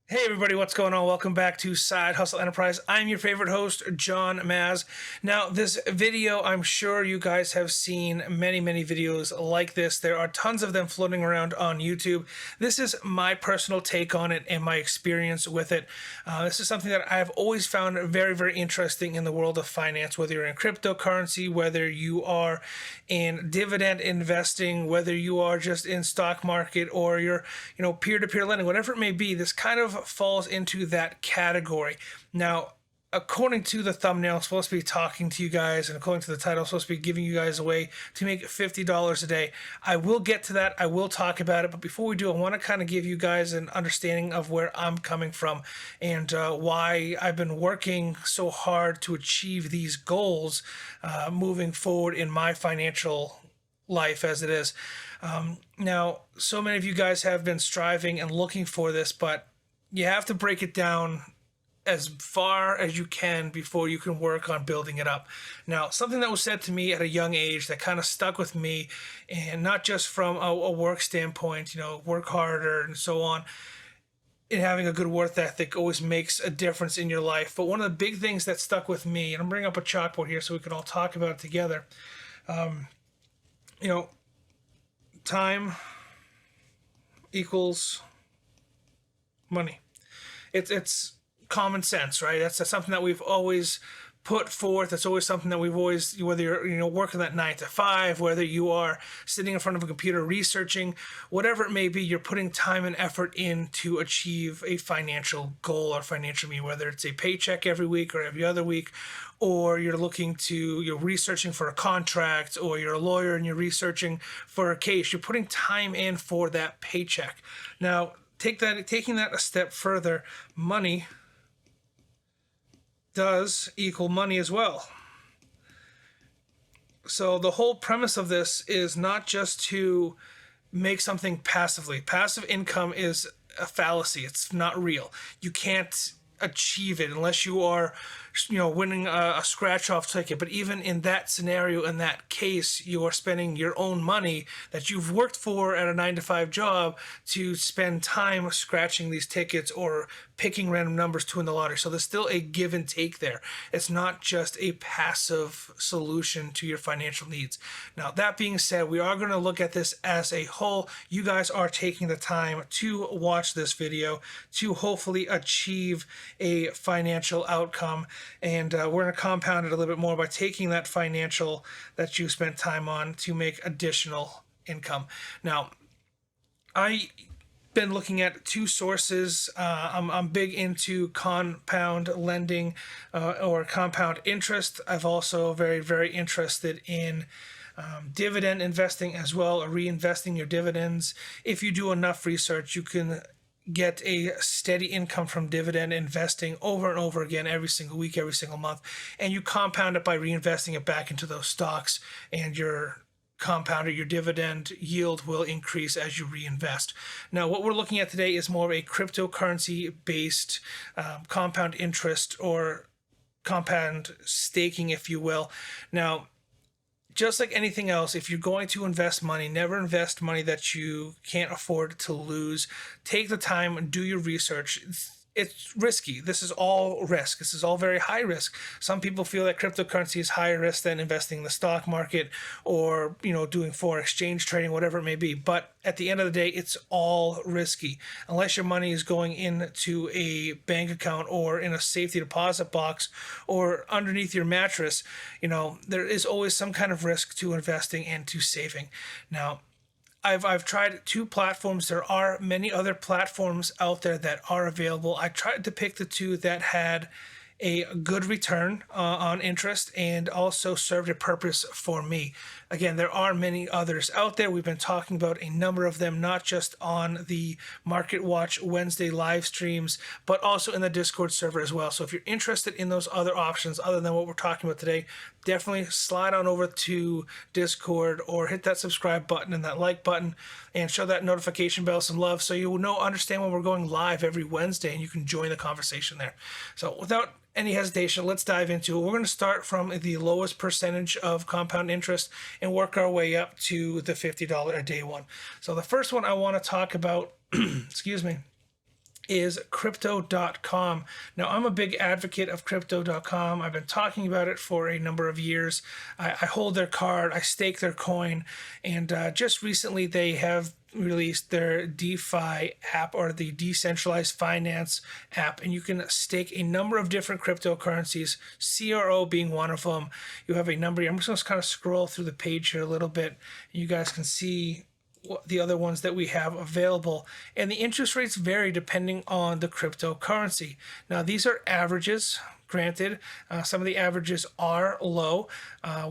Hey everybody, what's going on? Welcome back to Side Hustle Enterprise. I'm your favorite host, John Maz. Now, this video, I'm sure you guys have seen many videos like this. There are tons of them floating around on YouTube. This is my personal take on it and my experience with it. This is something that I've always found very interesting in the world of finance, whether you're in cryptocurrency, whether you are in dividend investing, whether you are just in stock market or you're, peer-to-peer lending, whatever it may be. This kind of falls into that category. Now, according to the thumbnail, I'm supposed to be talking to you guys, and according to the title, I'm supposed to be giving you guys a way to make $50 a day. I will get to that. I will talk about it. But before we do, I want to kind of give you guys an understanding of where I'm coming from and why I've been working so hard to achieve these goals moving forward in my financial life as it is. Now, so many of you guys have been striving and looking for this, but you have to break it down as far as you can before you can work on building it up. Now, something that was said to me at a young age that kind of stuck with me, and not just from a work standpoint, work harder and so on, and having a good work ethic always makes a difference in your life. But one of the big things that stuck with me, and I'm bringing up a chalkboard here so we can all talk about it together, time equals money. It's common sense, right? That's something that we've always put forth. It's always something that we've always, whether you're working that 9 to 5, whether you are sitting in front of a computer researching, whatever it may be, you're putting time and effort in to achieve a financial goal or financial mean, whether it's a paycheck every week or every other week, or you're researching for a contract, or you're a lawyer and you're researching for a case. You're putting time in for that paycheck. Now, taking that a step further, money does equal money as well. So the whole premise of this is not just to make something passively. Passive income is a fallacy. It's not real. You can't achieve it unless you are winning a scratch off ticket. But even in that scenario, in that case, you are spending your own money that you've worked for at a 9 to 5 job to spend time scratching these tickets or picking random numbers to win the lottery. So there's still a give and take there. It's not just a passive solution to your financial needs. Now, that being said, we are going to look at this as a whole. You guys are taking the time to watch this video to hopefully achieve a financial outcome. And we're going to compound it a little bit more by taking that financial that you spent time on to make additional income. Now, I've been looking at two sources. I'm big into compound lending or compound interest. I've also very interested in dividend investing as well, or reinvesting your dividends. If you do enough research, you can get a steady income from dividend investing over and over again every single week, every single month, and you compound it by reinvesting it back into those stocks, and your dividend yield will increase as you reinvest. Now, what we're looking at today is more of a cryptocurrency based compound interest or compound staking, if you will. Now, just like anything else, if you're going to invest money, never invest money that you can't afford to lose. Take the time, do your research. It's risky. This is all risk. This is all very high risk. Some people feel that cryptocurrency is higher risk than investing in the stock market or, doing foreign exchange trading, whatever it may be. But at the end of the day, it's all risky. Unless your money is going into a bank account or in a safety deposit box or underneath your mattress, there is always some kind of risk to investing and to saving. Now, I've tried two platforms. There are many other platforms out there that are available. I tried to pick the two that had a good return on interest and also served a purpose for me. Again, there are many others out there. We've been talking about a number of them, not just on the Market Watch Wednesday live streams, but also in the Discord server as well. So if you're interested in those other options other than what we're talking about today, definitely slide on over to Discord or hit that subscribe button and that like button and show that notification bell some love so you will understand when we're going live every Wednesday and you can join the conversation there. So without any hesitation, let's dive into it. We're going to start from the lowest percentage of compound interest and work our way up to the $50 a day one. So the first one I want to talk about, excuse me, is crypto.com. Now, I'm a big advocate of crypto.com. I've been talking about it for a number of years. I hold their card, I stake their coin, and just recently they have released their DeFi app, or the decentralized finance app, and you can stake a number of different cryptocurrencies, CRO being one of them. You have a number here. I'm just going to kind of scroll through the page here a little bit, and you guys can see the other ones that we have available, and the interest rates vary depending on the cryptocurrency. Now, these are averages. Granted, some of the averages are low.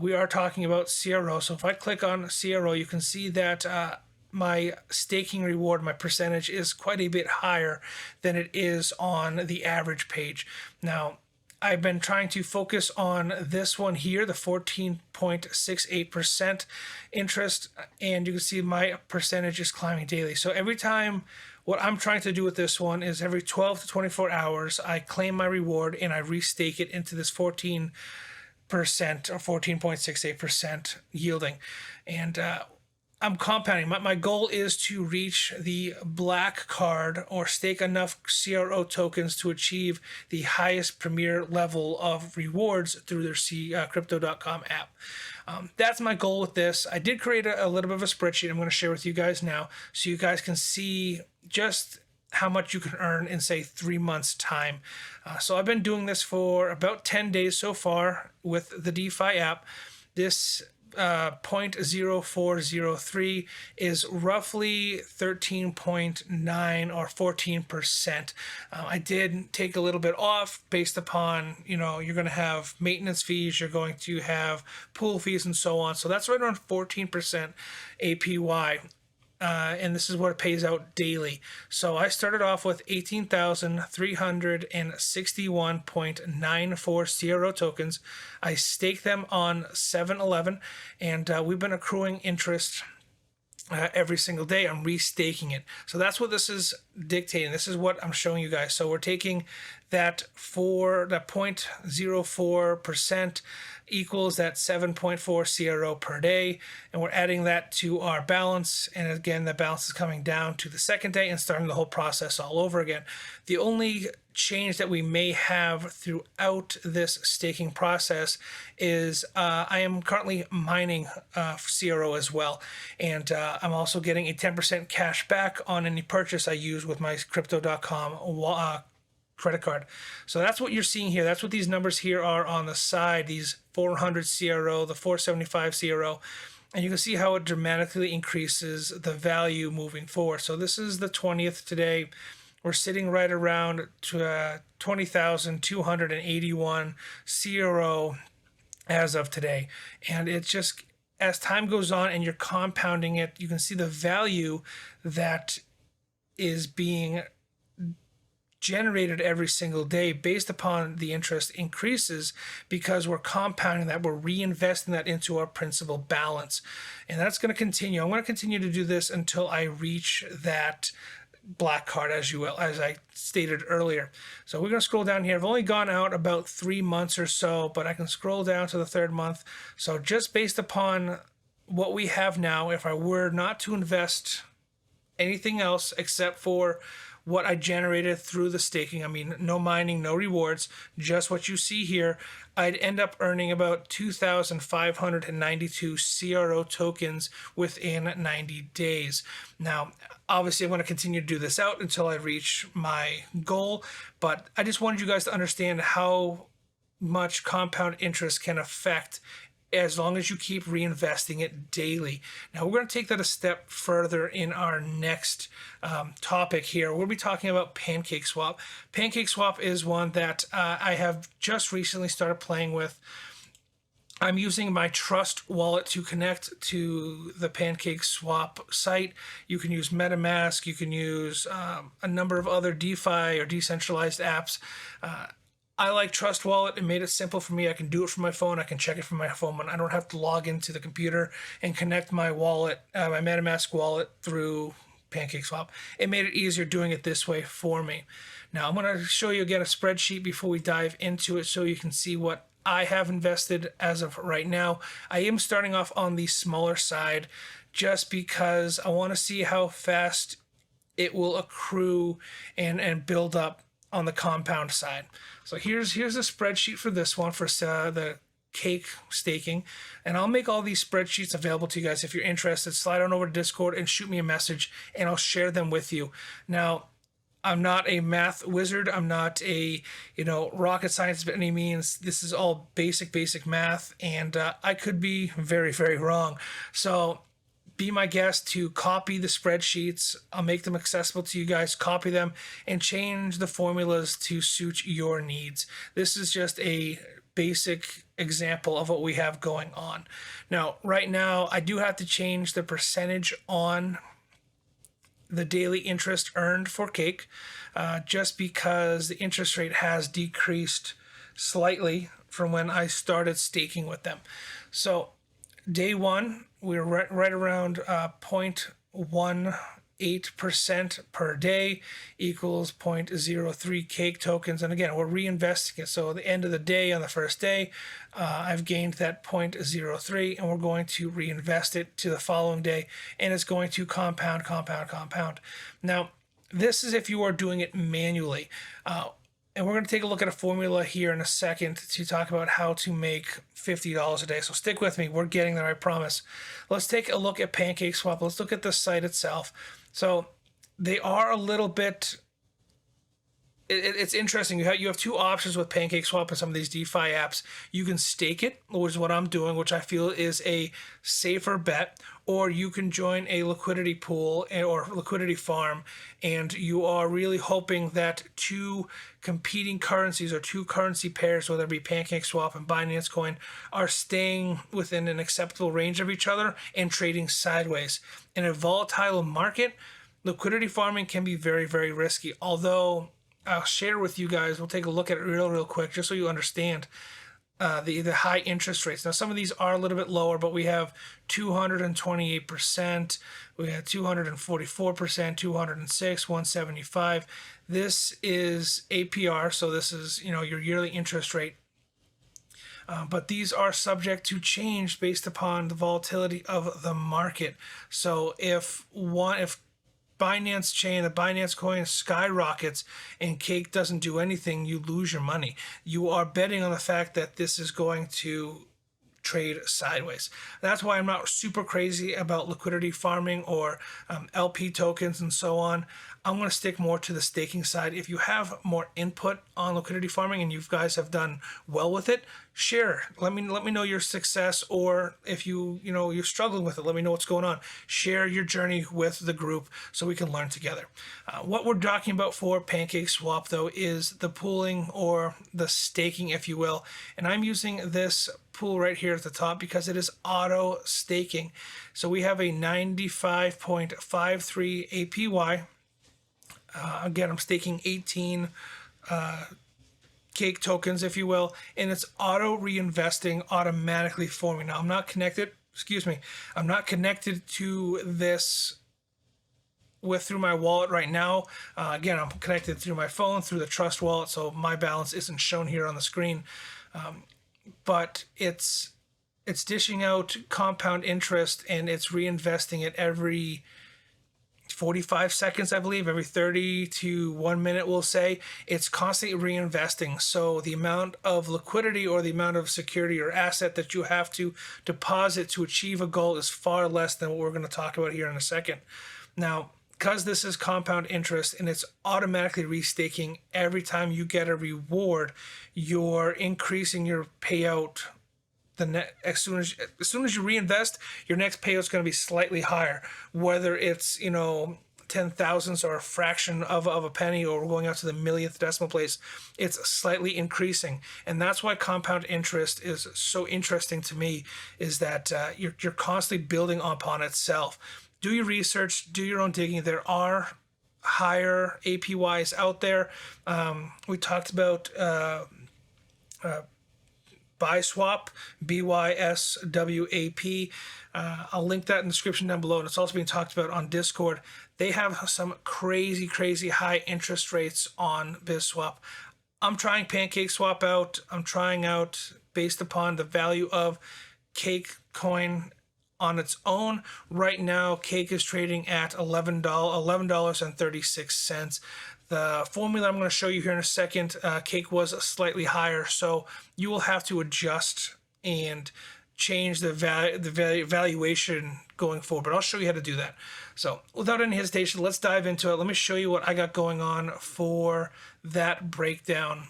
We are talking about CRO. So if I click on CRO, you can see that my staking reward, my percentage, is quite a bit higher than it is on the average page. Now, I've been trying to focus on this one here, the 14.68% interest, and you can see my percentage is climbing daily. So every time, what I'm trying to do with this one is every 12 to 24 hours, I claim my reward and I restake it into this 14% or 14.68% yielding. And I'm compounding. My goal is to reach the black card, or stake enough CRO tokens to achieve the highest premier level of rewards through their crypto.com app. That's my goal with this. I did create a little bit of a spreadsheet I'm going to share with you guys now, so you guys can see just how much you can earn in, say, 3 months time. So I've been doing this for about 10 days so far with the DeFi app. This 0.0403 is roughly 13.9 or 14%. I did take a little bit off based upon, you're going to have maintenance fees, you're going to have pool fees, and so on. So that's right around 14% APY. And this is what it pays out daily. So I started off with 18,361.94 CRO tokens. I staked them on 7-Eleven, and we've been accruing interest every single day. I'm restaking it. So that's what this is dictating. This is what I'm showing you guys. So we're taking that 0.04% equals that 7.4 CRO per day, and we're adding that to our balance. And again, the balance is coming down to the second day and starting the whole process all over again. The only change that we may have throughout this staking process is I am currently mining CRO as well, and I'm also getting a 10% cash back on any purchase I use with my crypto.com credit card. So that's what you're seeing here. That's what these numbers here are on the side, these 400 CRO, the 475 CRO, and you can see how it dramatically increases the value moving forward. So this is the 20th today. We're sitting right around 20,281 CRO as of today. And it's just, as time goes on and you're compounding it, you can see the value that is being generated every single day based upon the interest increases, because we're compounding that, we're reinvesting that into our principal balance. And that's going to continue. I'm going to continue to do this until I reach that black card, as I stated earlier. So we're going to scroll down here. I've only gone out about 3 months or so, but I can scroll down to the third month. So just based upon what we have now, if I were not to invest anything else except for what I generated through the staking, I mean, no mining, no rewards, just what you see here, I'd end up earning about 2,592 CRO tokens within 90 days. Now, obviously, I'm going to continue to do this out until I reach my goal, but I just wanted you guys to understand how much compound interest can affect as long as you keep reinvesting it daily. Now, we're going to take that a step further in our next topic here. We'll be talking about PancakeSwap. PancakeSwap is one that I have just recently started playing with. I'm using my Trust wallet to connect to the PancakeSwap site. You can use MetaMask. You can use a number of other DeFi or decentralized apps. I like Trust Wallet. It made it simple for me. I can do it from my phone. I can check it from my phone. I don't have to log into the computer and connect my wallet, my MetaMask wallet, through PancakeSwap. It made it easier doing it this way for me. Now, I'm going to show you again a spreadsheet before we dive into it so you can see what I have invested as of right now. I am starting off on the smaller side just because I want to see how fast it will accrue and build up on the compound side. So here's a spreadsheet for this one, for the cake staking, and I'll make all these spreadsheets available to you guys. If you're interested, slide on over to Discord and shoot me a message, and I'll share them with you. Now, I'm not a math wizard. I'm not a rocket science by any means. This is all basic math, and I could be very, very wrong. So be my guest to copy the spreadsheets. I'll make them accessible to you guys. Copy them and change the formulas to suit your needs. This is just a basic example of what we have going on. Now, right now, I do have to change the percentage on the daily interest earned for Cake, just because the interest rate has decreased slightly from when I started staking with them. So day one, we were right around 0.18% per day equals 0.03 Cake tokens. And again, we're reinvesting it. So at the end of the day, on the first day, I've gained that 0.03, and we're going to reinvest it to the following day, and it's going to compound. Now, this is if you are doing it manually. And we're going to take a look at a formula here in a second to talk about how to make $50 a day. So stick with me. We're getting there, I promise. Let's take a look at PancakeSwap. Let's look at the site itself. So they are a little bit... It's interesting. You have two options with PancakeSwap and some of these DeFi apps. You can stake it, which is what I'm doing, which I feel is a safer bet, or you can join a liquidity pool or liquidity farm, and you are really hoping that two competing currencies or two currency pairs, whether it be PancakeSwap and Binance Coin, are staying within an acceptable range of each other and trading sideways. In a volatile market, liquidity farming can be very, very risky, although I'll share with you guys. We'll take a look at it real quick, just so you understand the high interest rates. Now, some of these are a little bit lower, but we have 228%, we have 244%, 206, 175. This is APR, so this is your yearly interest rate. But these are subject to change based upon the volatility of the market. So if Binance chain, the Binance coin skyrockets and Cake doesn't do anything, you lose your money. You are betting on the fact that this is going to trade sideways. That's why I'm not super crazy about liquidity farming or LP tokens and so on. I'm going to stick more to the staking side. If you have more input on liquidity farming and you guys have done well with it, share. Let me know your success, or if you're struggling with it, let me know what's going on. Share your journey with the group so we can learn together. What we're talking about for PancakeSwap, though, is the pooling or the staking, if you will. And I'm using this pool right here at the top because it is auto staking. So we have a 95.53 APY. Again, I'm staking 18 Cake tokens, if you will, and it's auto reinvesting automatically for me. Now, I'm not connected to this through my wallet right now. Again, I'm connected through my phone, through the Trust wallet, so my balance isn't shown here on the screen. But it's dishing out compound interest, and it's reinvesting it every 45 seconds, I believe, every 30 to 1 minute, we'll say. It's constantly reinvesting. So the amount of liquidity or the amount of security or asset that you have to deposit to achieve a goal is far less than what we're going to talk about here in a second. Now, because this is compound interest and it's automatically restaking every time you get a reward, you're increasing your payout. As soon as you reinvest, your next payout is going to be slightly higher, whether it's 10,000ths or a fraction of a penny, or we're going out to the millionth decimal place. It's slightly increasing, and that's why compound interest is so interesting to me. Is that you're constantly building upon itself. Do your research, do your own digging. There are higher APYs out there. We talked about BuySwap, BYSWAP. I'll link that in the description down below, and it's also being talked about on Discord. They have some crazy high interest rates on BizSwap. I'm trying PancakeSwap out. I'm trying out based upon the value of Cake coin on its own. Right now, cake is trading at $11.36. The formula I'm going to show you here in a second, cake was slightly higher, so you will have to adjust and change the valuation going forward, but I'll show you how to do that. So without any hesitation, let's dive into it. Let me show you what I got going on for that breakdown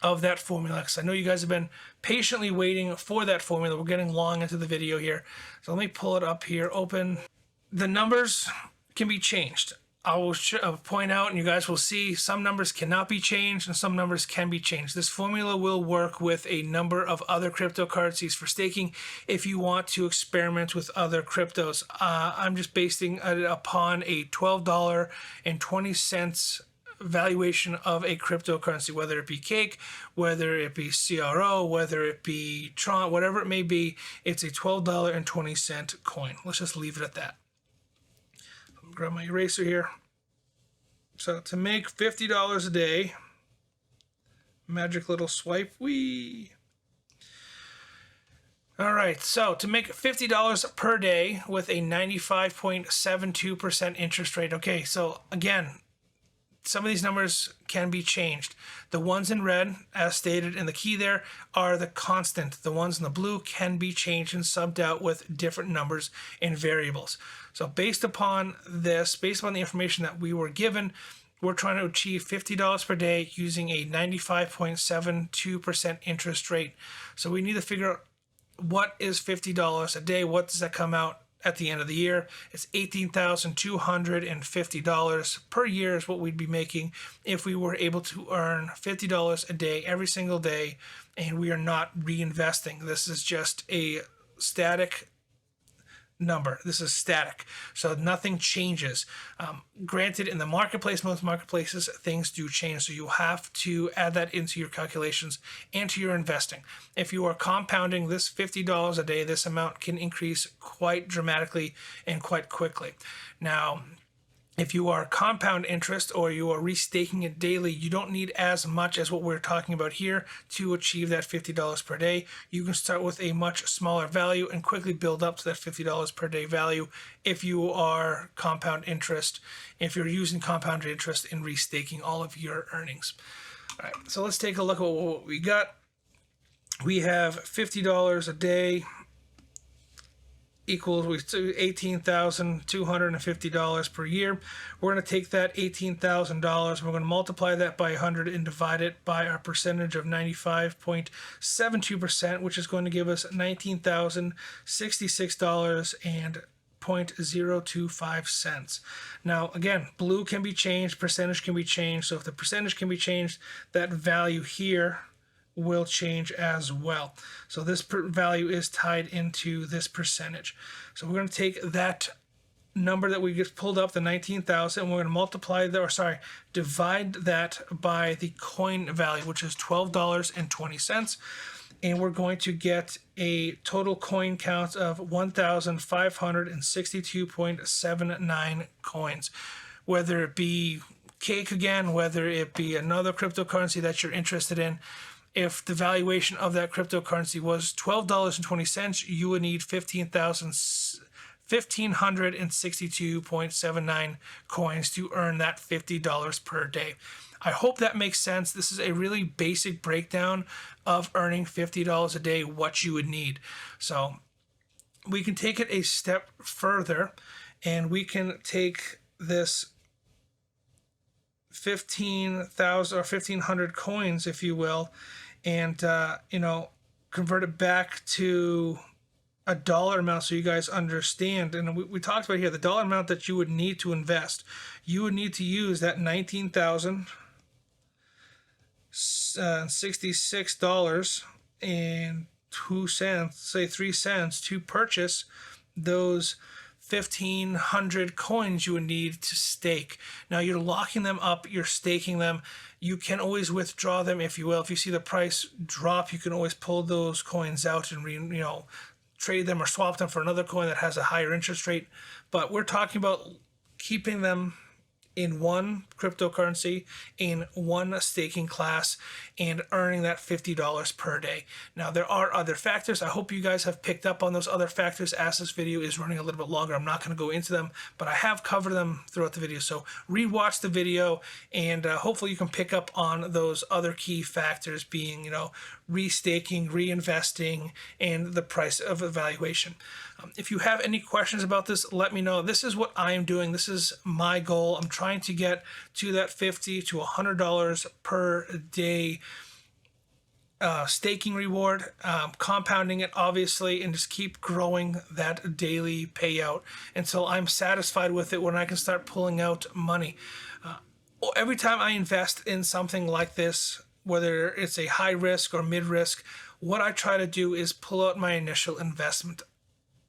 of that formula, because I know you guys have been patiently waiting for that formula. We're getting long into the video here, so let me pull it up here, open. The numbers can be changed. I will point out, and you guys will see, some numbers cannot be changed and some numbers can be changed. This formula will work with a number of other cryptocurrencies for staking if you want to experiment with other cryptos. I'm just basing it upon a $12.20 valuation of a cryptocurrency, whether it be cake, whether it be CRO, whether it be Tron, whatever it may be. It's a $12.20 coin. Let's just leave it at that. Grab my eraser here. So to make $50 a day, magic little swipe, wee. All right, so to make $50 per day with a 95.72% interest rate. Okay, so again, some of these numbers can be changed. The ones in red, as stated in the key there, are the constant. The ones in the blue can be changed and subbed out with different numbers and variables. So based upon this, based on the information that we were given, we're trying to achieve $50 per day using a 95.72% interest rate. So we need to figure out, what is $50 a day? What does that come out at the end of the year? It's $18,250 per year is what we'd be making if we were able to earn $50 a day every single day, and we are not reinvesting. This is just a static number. This is static, so nothing changes. Granted, in the marketplace, most marketplaces, things do change, so you have to add that into your calculations and to your investing. If you are compounding this $50 a day, this amount can increase quite dramatically and quite quickly. Now, if you are compound interest or you are restaking it daily, you don't need as much as what we're talking about here to achieve that $50 per day. You can start with a much smaller value and quickly build up to that $50 per day value if you are compound interest, if you're using compound interest in restaking all of your earnings. All right, so let's take a look at what we got. We have $50 a day equals $18,250 per year. We're going to take that $18,000, we're going to multiply that by 100 and divide it by our percentage of 95.72%, which is going to give us $19,066 and 0.025 cents. Now again, blue can be changed, percentage can be changed. So if the percentage can be changed, that value here will change as well. So this value is tied into this percentage. So we're going to take that number that we just pulled up, the 19,000, and we're going to multiply that, or sorry, divide that by the coin value, which is $12.20. And we're going to get a total coin count of 1,562.79 coins. Whether it be cake again, whether it be another cryptocurrency that you're interested in, if the valuation of that cryptocurrency was $12.20, you would need 1,562.79 coins to earn that $50 per day. I hope that makes sense. This is a really basic breakdown of earning $50 a day, what you would need. So we can take it a step further, and we can take this 15,000 or 1,500 coins, if you will, and convert it back to a dollar amount so you guys understand. And we talked about here the dollar amount that you would need to invest. You would need to use that $19,066.02, say 3 cents, to purchase those 1,500 coins you would need to stake. Now you're locking them up, you're staking them. You can always withdraw them, if you will. If you see the price drop, you can always pull those coins out and trade them or swap them for another coin that has a higher interest rate. But we're talking about keeping them in one cryptocurrency, in one staking class, and earning that $50 per day. Now, there are other factors. I hope you guys have picked up on those other factors as this video is running a little bit longer. I'm not going to go into them, but I have covered them throughout the video. So rewatch the video, and hopefully you can pick up on those other key factors being, restaking, reinvesting, and the price of evaluation. If you have any questions about this, let me know. This is what I am doing. This is my goal. I'm trying to get to that $50 to $100 per day staking reward, compounding it obviously, and just keep growing that daily payout until I'm satisfied with it, when I can start pulling out money. Every time I invest in something like this, whether it's a high risk or mid risk, what I try to do is pull out my initial investment.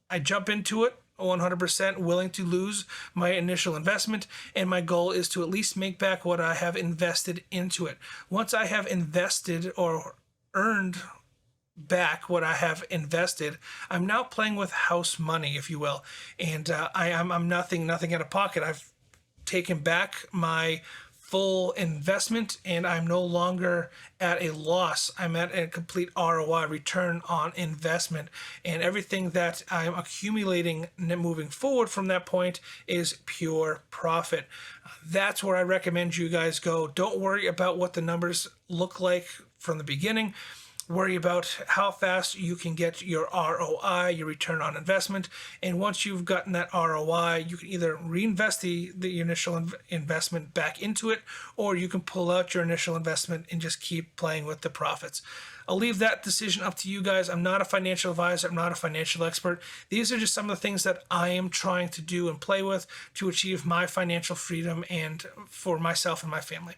I jump into it 100% willing to lose my initial investment, and my goal is to at least make back what I have invested into it. Once I have invested or earned back what I have invested, I'm now playing with house money, if you will, and I'm nothing out of pocket. I've taken back my full investment, and I'm no longer at a loss. I'm at a complete ROI, return on investment, and everything that I'm accumulating moving forward from that point is pure profit. That's where I recommend you guys go. Don't worry about what the numbers look like from the beginning. Worry about how fast you can get your ROI, your return on investment. And once you've gotten that ROI, you can either reinvest the initial investment back into it, or you can pull out your initial investment and just keep playing with the profits. I'll leave that decision up to you guys. I'm not a financial advisor. I'm not a financial expert. These are just some of the things that I am trying to do and play with to achieve my financial freedom and for myself and my family.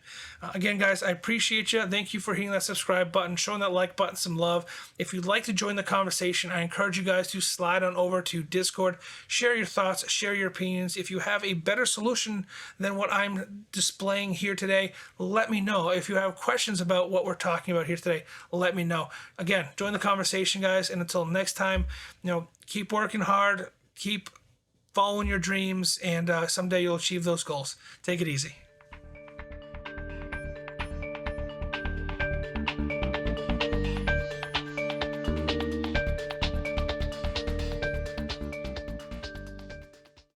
Again, guys, I appreciate you. Thank you for hitting that subscribe button, showing that like button some love. If you'd like to join the conversation, I encourage you guys to slide on over to Discord, share your thoughts, share your opinions. If you have a better solution than what I'm displaying here today, let me know. If you have questions about what we're talking about here today, let me know. Again, join the conversation, guys, and until next time, keep working hard, keep following your dreams, and someday you'll achieve those goals. Take it easy.